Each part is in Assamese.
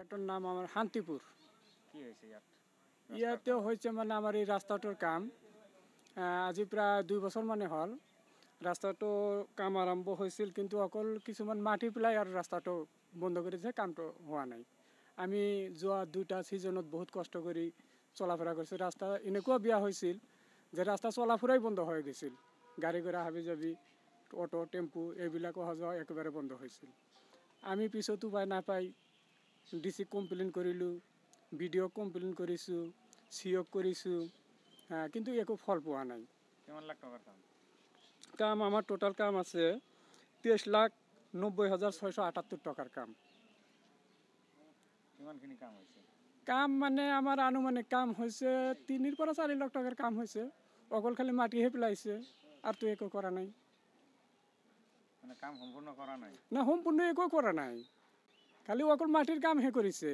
এটার নাম আমার শান্তিপুর। কি হয়েছে ইয়াতে হয়েছে মানে আমার এই রাস্তাটার কাম আজি প্রায় 2 বছর মানে হল। রাস্তাটো কাম আরম্ভ হয়েছিল, কিন্তু অকল কিছুমান মাটি পেলাই আর রাস্তাটো বন্ধ করেছে, কামটো হওয়া নাই। আমি যোৱা 2টা সিজনত বহুত কষ্ট কৰি চলাফেৰা কৰিছোঁ। ৰাস্তা এনেকুৱা বেয়া হৈছিল যে ৰাস্তা চলাফেৰাই বন্ধ হৈ গৈছিল। গাড়ী ঘোড়া হাবি যাবি, অটো টেম্পু এইবিলাক অহা যোৱা একেবাৰে বন্ধ হৈছিল। আমি পিছত উপায় নাপাই ডিসি কমপ্লেইন কৰিলোঁ, ভিডিঅ' কমপ্লেইন কৰিছোঁ, চিঅ'ক কৰিছোঁ, কিন্তু একো ফল পোৱা নাই। কিমান লাখ টাকার কাম? কাম আমার টোটাল কাম আছে 23,90,678 টাকার কাম। কিমানখিনি কাম হয়েছে? কাম মানে আমার আনুমানিক কাম হয়েছে 3 পৰা 4 লাখ টাকার কাম হয়েছে। অকল খালি মাটিহে পেলাইছে, আর তো একো করা নাই। মানে কাম সম্পূর্ণ করা নাই? না, সম্পূর্ণ একো করা নাই, খালি অকল মাটির কাম হে করেছে।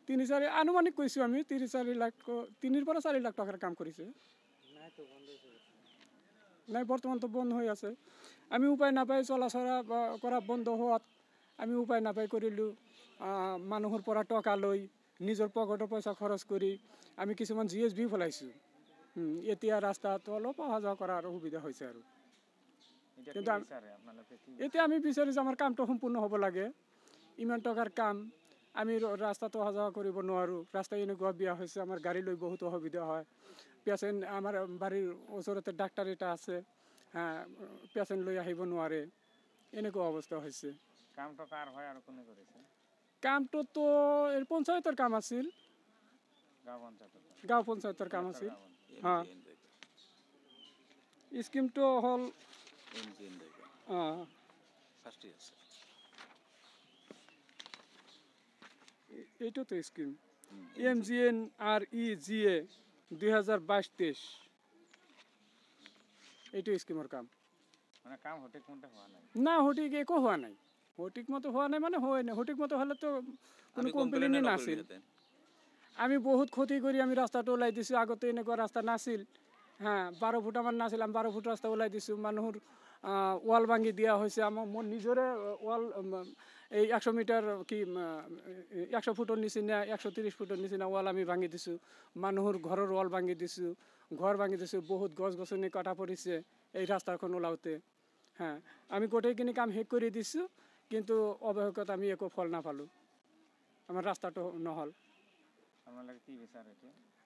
3-4 আনুমানিক কৈছোঁ আমি 3 পৰা 4 লাখ টাকার কাম করেছে। নাই, বর্তমান তো বন্ধ হয়ে আছে। আমি উপায় নাপাই চলাচলা করা বন্ধ হওয়াত আমি উপায় নাপাই কৰিলোঁ মানুহৰ পৰা টকা লৈ নিজৰ পকেটৰ পইচা খৰচ কৰি আমি কিছুমান GSB ফলাইছোঁ। এতিয়া ৰাস্তাটো অলপ অহা যোৱা কৰাৰ সুবিধা হৈছে আৰু। কিন্তু এতিয়া আমি বিচাৰোঁ যে আমাৰ কামটো সম্পূৰ্ণ হ'ব লাগে। ইমান টকাৰ কাম, আমি ৰাস্তাটো অহা যোৱা কৰিব নোৱাৰোঁ। ৰাস্তা এনেকুৱা বেয়া হৈছে, আমাৰ গাড়ী লৈ বহুত অসুবিধা হয়। পেচেণ্ট আমাৰ বাড়িৰ ওচৰতে ডাক্তাৰ এটা আছে, পেচেণ্ট লৈ আহিব নোৱাৰে, এনেকুৱা অৱস্থা হৈছে। কামটো কার হয় আর কোনে করেছে? কামটোতো এর পঞ্চায়তের কাম আছিল, গাঁও পঞ্চায়তের কাম আছিল। স্কিমটো হল এইটো তো স্কিম MGNREGA 2022-23 এইটো স্কিমৰ কাম। মানে কাম সঠিক মতে হওয়া নাই? না, সঠিক একো হওয়া নাই। সঠিক মতো হওয়া নাই মানে হয় না, সঠিক মতো হলে তো কোনো কমপ্লেইনই নাছিল। আমি বহুত ক্ষতি কৰি আমি ৰাস্তাটো ওলাই দিছোঁ। আগতে এনেকুৱা ৰাস্তা নাছিল, 12 ফুট আমাৰ নাছিল। আমি 12 ফুট ৰাস্তা ওলাই দিছোঁ। মানুহৰ ৱাল ভাঙি দিয়া হৈছে। আমাৰ মোৰ নিজৰে ৱাল এই 100 মিটাৰ কি 100 ফুটৰ নিচিনা 130 ফুটৰ নিচিনা ৱাল আমি ভাঙি দিছোঁ। মানুহৰ ঘৰৰ ৱাল ভাঙি দিছোঁ, ঘৰ ভাঙি দিছোঁ। বহুত গছ গছনি কটা পৰিছে এই ৰাস্তাখন ওলাওঁতে। আমি গোটেইখিনি কাম শেষ কৰি দিছোঁ, কিন্তু অৱশেষত আমি একো ফল নাপালোঁ, আমাৰ ৰাস্তাটো নহ'ল।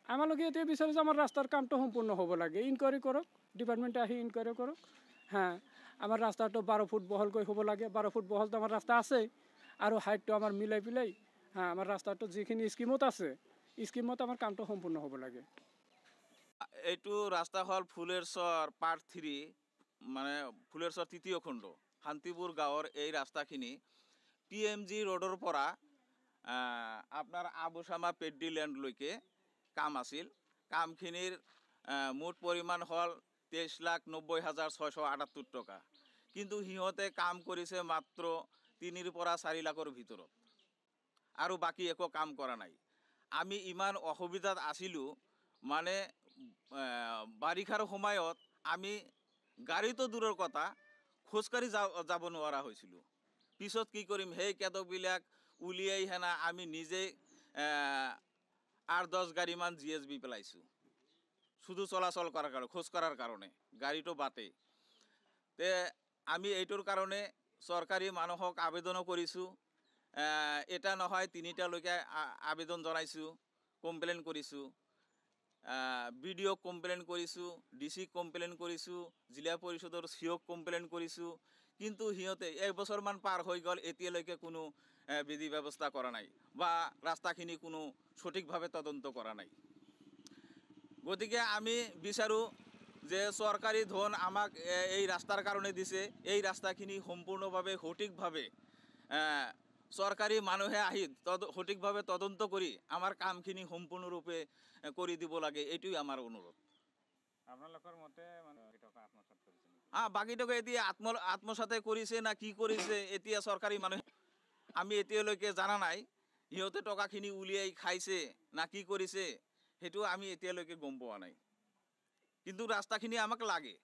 আমালোকে এতিয়া বিচাৰোঁ যে আমাৰ ৰাস্তাৰ কামটো সম্পূৰ্ণ হ'ব লাগে। ইনকুৱাৰী কৰক, ডিপাৰ্টমেণ্টে আহি ইনকুৱাৰী কৰক। আমাৰ ৰাস্তাটো 12 ফুট বহলকৈ হ'ব লাগে। 12 ফুট বহলটো আমাৰ ৰাস্তা আছে, আৰু হাইটটো আমাৰ মিলাই পেলাই আমাৰ ৰাস্তাটো যিখিনি স্কিমত আছে, স্কিমত আমাৰ কামটো সম্পূৰ্ণ হ'ব লাগে। এইটো ৰাস্তা হ'ল ফুলেৰচৰ পাৰ্ট 3, মানে ফুলেৰচৰ 3য় খণ্ড শান্তিপুৰ গাঁৱৰ এই ৰাস্তাখিনি PMG ৰোডৰ পৰা আপনাৰ আবুসামা পেড্ডি ল্যান্ডলৈকে কাম আছিল। কামখিনিৰ মুঠ পৰিমাণ হ'ল 23,90,678 টকা, কিন্তু সিহঁতে কাম কৰিছে মাত্ৰ 3 পৰা 4 লাখৰ ভিতৰত, আৰু বাকী একো কাম কৰা নাই। আমি ইমান অসুবিধাত আছিলোঁ, মানে বাৰিষাৰ সময়ত আমি গাড়ীটো দূৰৰ কথা, খোজকাঢ়ি যাব নোৱাৰা হৈছিলোঁ। পিছত কি কৰিম, সেই কেদকবিলাক উলিয়াই হেনা আমি নিজেই 8-10 গাড়ীমান GSB পেলাইছোঁ, শুধু চলাচল করার কারণে, খোঁজ করার কারণে। গাড়ীটো বাটে তে আমি এইটোৰ কাৰণে চৰকাৰী মানুহক আবেদনো কৰিছোঁ। এটা নহয় 3টালৈকে আবেদন জনাইছোঁ, কমপ্লেইন কৰিছোঁ, BDO কমপ্লেইন কৰিছোঁ, DC কমপ্লেইন কৰিছোঁ, জিলা পৰিষদৰ COক কমপ্লেইন কৰিছোঁ, কিন্তু সিহঁতে 1 বছৰমান পাৰ হৈ গ'ল, এতিয়ালৈকে কোনো বিধি ব্যৱস্থা কৰা নাই বা ৰাস্তাখিনি কোনো সঠিকভাৱে তদন্ত কৰা নাই। গতিকে আমি বিচাৰোঁ যে চৰকাৰী ধন আমাক এই ৰাস্তাৰ কাৰণে দিছে, এই ৰাস্তাখিনি সম্পূৰ্ণভাৱে সঠিকভাৱে চৰকাৰী মানুহে আহি সঠিকভাৱে তদন্ত কৰি আমাৰ কামখিনি সম্পূৰ্ণৰূপে কৰি দিব লাগে, এইটোই আমাৰ অনুৰোধ। আপোনালোকৰ মতে মানে টকা আত্মসাৎ কৰিছে নেকি? বাকী টকা এতিয়া আত্মসাতে কৰিছে না কি কৰিছে, এতিয়া চৰকাৰী মানুহে আমি এতিয়ালৈকে জানা নাই। সিহঁতে টকাখিনি উলিয়াই খাইছে না কি কৰিছে, সেইটো আমি এতিয়ালৈকে গম পোৱা নাই, কিন্তু ৰাস্তাখিনি আমাক লাগে।